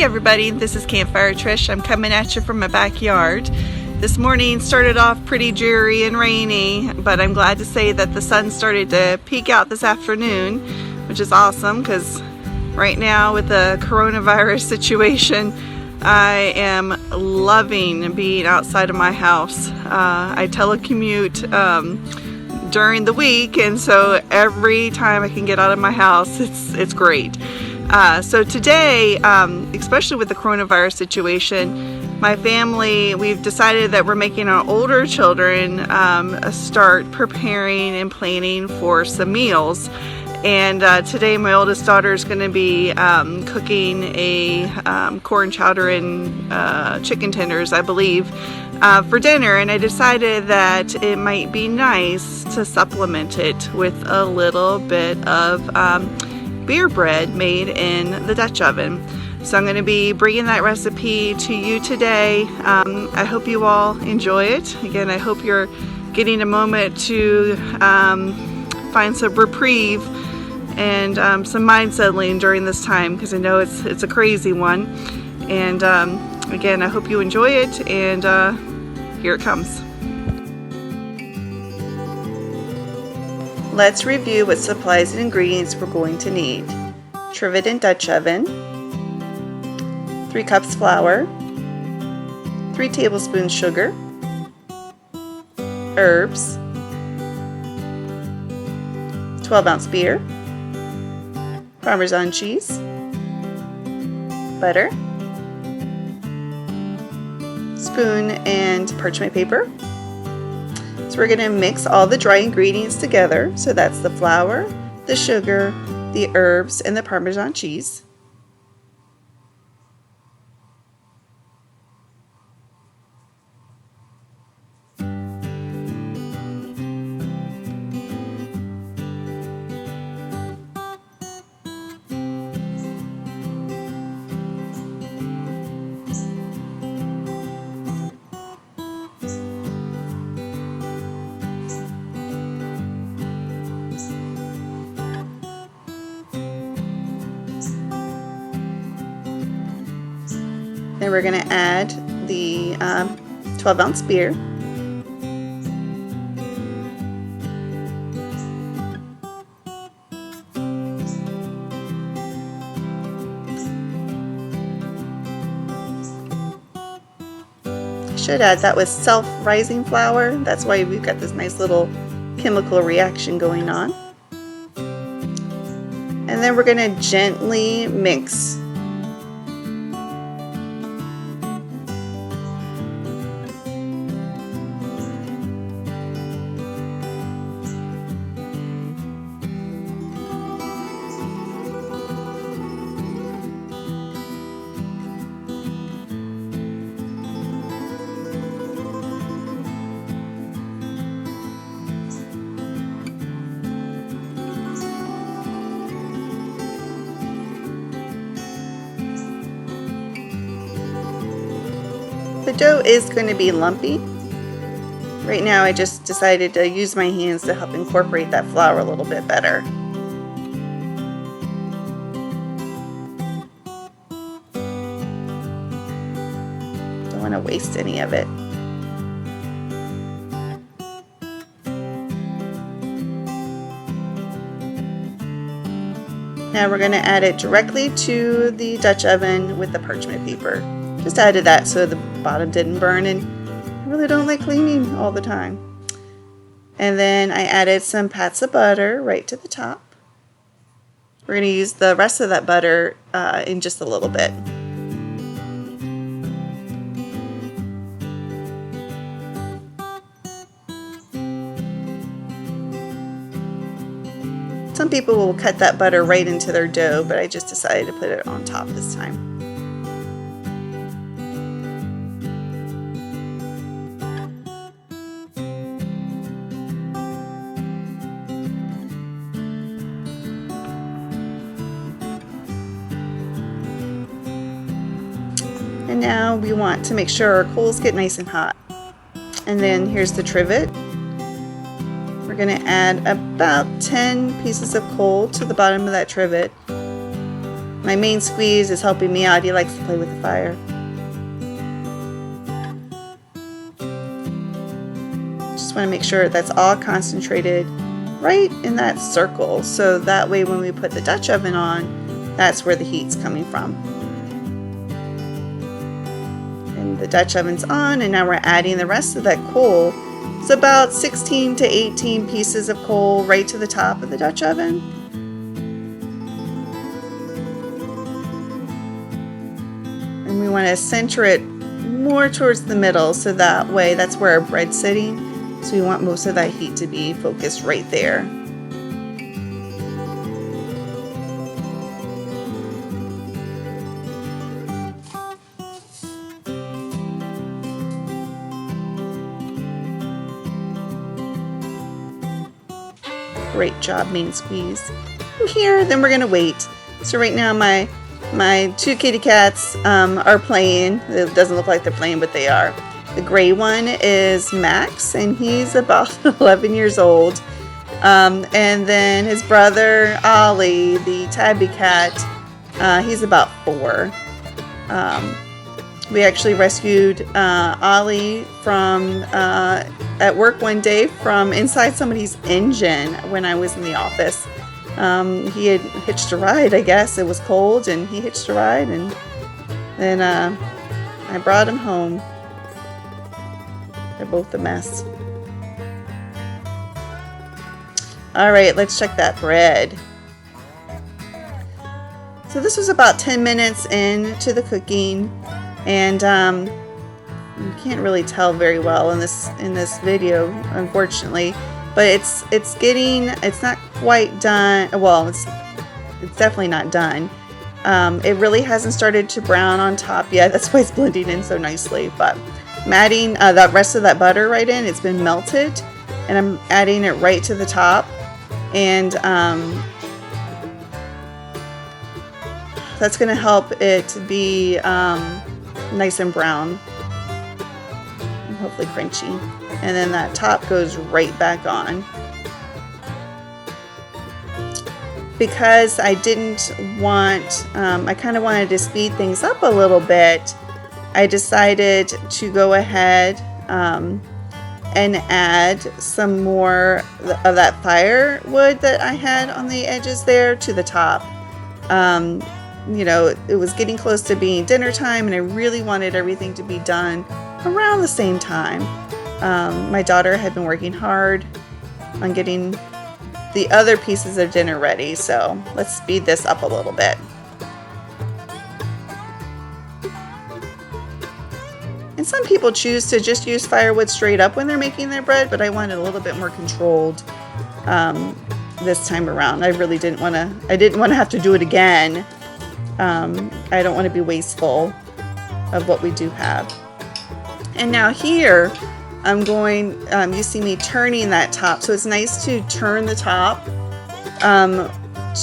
Hey everybody, this is Campfire Trish. I'm coming at you from my backyard. This morning started off pretty dreary and rainy, but I'm glad to say that the sun started to peek out this afternoon, which is awesome because right now with the coronavirus situation, I am loving being outside of my house. I telecommute during the week, and so every time I can get out of my house, it's great. So today, especially with the coronavirus situation, my family, we've decided that we're making our older children start preparing and planning for some meals. And today my oldest daughter is going to be cooking a corn chowder and chicken tenders, I believe, for dinner. And I decided that it might be nice to supplement it with a little bit of beer bread made in the Dutch oven. So I'm going to be bringing that recipe to you today. I hope you all enjoy it. Again, I hope you're getting a moment to find some reprieve and some mind settling during this time, because I know it's a crazy one. And again, I hope you enjoy it, and here it comes. Let's review what supplies and ingredients we're going to need. Trivet in Dutch oven, 3 cups flour, 3 tablespoons sugar, herbs, 12-ounce beer, Parmesan cheese, butter, spoon and parchment paper. So we're going to mix all the dry ingredients together. So that's the flour, the sugar, the herbs, and the Parmesan cheese. Then we're going to add the 12-ounce beer. I should add that with self-rising flour. That's why we've got this nice little chemical reaction going on. And then we're going to gently mix. The dough is going to be lumpy. Right now I just decided to use my hands to help incorporate that flour a little bit better. Don't want to waste any of it. Now we're going to add it directly to the Dutch oven with the parchment paper. Just added that so the bottom didn't burn, and I really don't like cleaning all the time. And then I added some pats of butter right to the top. We're going to use the rest of that butter in just a little bit. Some people will cut that butter right into their dough, but I just decided to put it on top this time. And now we want to make sure our coals get nice and hot. And then here's the trivet. We're going to add about 10 pieces of coal to the bottom of that trivet. My main squeeze is helping me out. He likes to play with the fire. Just want to make sure that's all concentrated right in that circle, so that way when we put the Dutch oven on, that's where the heat's coming from. And the Dutch oven's on, and now we're adding the rest of that coal. It's about 16 to 18 pieces of coal right to the top of the Dutch oven. And we want to center it more towards the middle, so that way that's where our bread's sitting. So we want most of that heat to be focused right there. Great job, main squeeze. From here, then we're gonna wait. So right now my two kitty cats are playing. It doesn't look like they're playing, but they are. The gray one is Max, and he's about 11 years old. And then his brother, Ollie, the tabby cat, he's about 4. We actually rescued Ollie from at work one day from inside somebody's engine when I was in the office. He had hitched a ride, I guess. It was cold, and he hitched a ride, and then I brought him home. They're both a mess. All right, let's check that bread. So this was about 10 minutes into the cooking, and you can't really tell very well in this video, unfortunately. But it's not quite done. Well, it's definitely not done. It really hasn't started to brown on top yet. That's why it's blending in so nicely. But I'm adding the rest of that butter right in. It's been melted, and I'm adding it right to the top, and that's going to help it be nice and brown, and hopefully crunchy. And then that top goes right back on. Because I didn't want, I kind of wanted to speed things up a little bit, I decided to go ahead and add some more of that firewood that I had on the edges there to the top. You know, it was getting close to being dinner time, and I really wanted everything to be done around the same time. My daughter had been working hard on getting the other pieces of dinner ready, so let's speed this up a little bit. And some people choose to just use firewood straight up when they're making their bread, but I wanted a little bit more controlled this time around. I really didn't want to have to do it again. I don't want to be wasteful of what we do have. And now here, I'm going, you see me turning that top, so it's nice to turn the top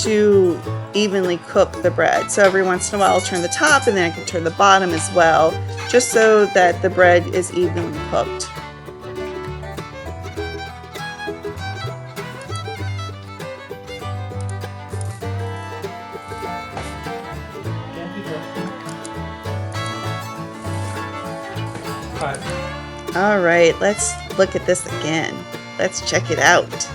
to evenly cook the bread. So every once in a while I'll turn the top, and then I can turn the bottom as well, just so that the bread is evenly cooked. All right, let's look at this again. Let's check it out.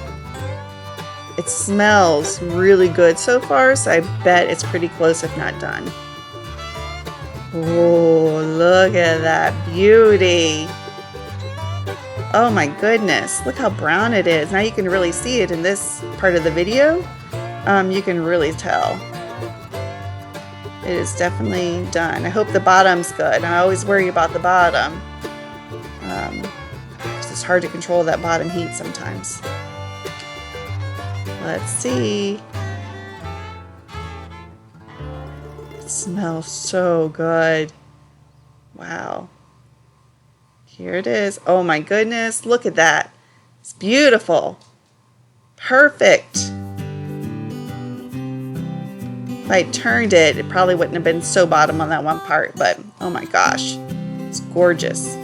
It smells really good so far, so I bet it's pretty close if not done. Oh, look at that beauty. Oh my goodness, look how brown it is. Now you can really see it in this part of the video. You can really tell. It is definitely done. I hope the bottom's good. I always worry about the bottom. It's hard to control that bottom heat sometimes. Let's see. It smells so good. Wow. Here it is. Oh my goodness. Look at that. It's beautiful. Perfect. If I turned it, it probably wouldn't have been so bottom on that one part, but oh my gosh. It's gorgeous.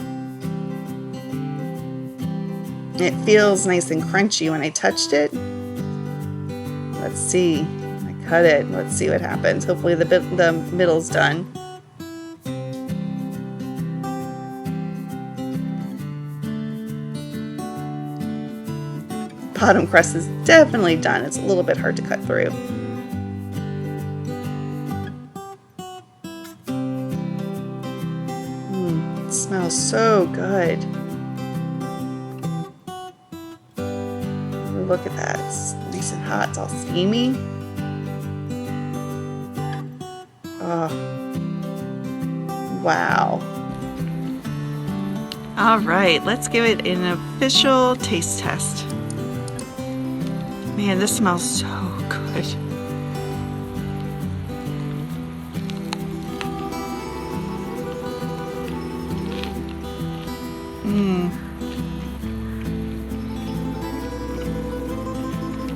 It feels nice and crunchy when I touched it. Let's see. My cut it. Let's see what happens. Hopefully the middle's done. Bottom crust is definitely done. It's a little bit hard to cut through. It smells so good. Look at that. It's nice and hot. It's all steamy. Oh. Wow. All right, let's give it an official taste test. Man, this smells so good.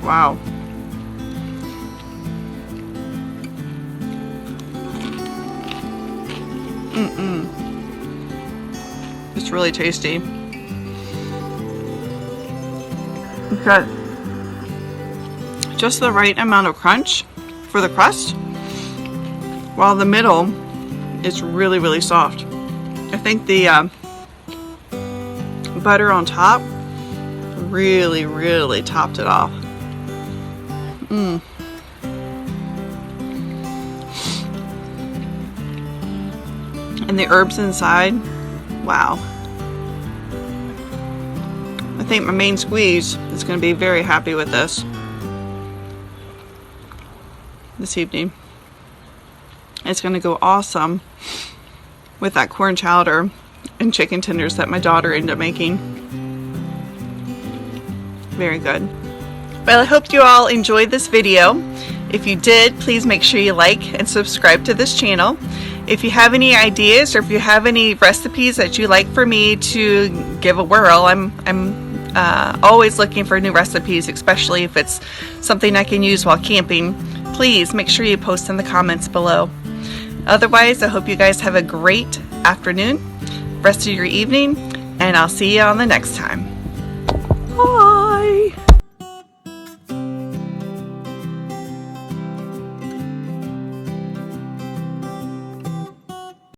Wow. It's really tasty. It's got just the right amount of crunch for the crust, while the middle is really, really soft. I think the butter on top really, really topped it off. And the herbs inside, wow. I think my main squeeze is going to be very happy with this evening. It's going to go awesome with that corn chowder and chicken tenders that my daughter ended up making. Very good. Well, I hope you all enjoyed this video. If you did, please make sure you like and subscribe to this channel. If you have any ideas or if you have any recipes that you'd like for me to give a whirl, I'm always looking for new recipes, especially if it's something I can use while camping. Please make sure you post in the comments below. Otherwise, I hope you guys have a great afternoon, rest of your evening, and I'll see you on the next time.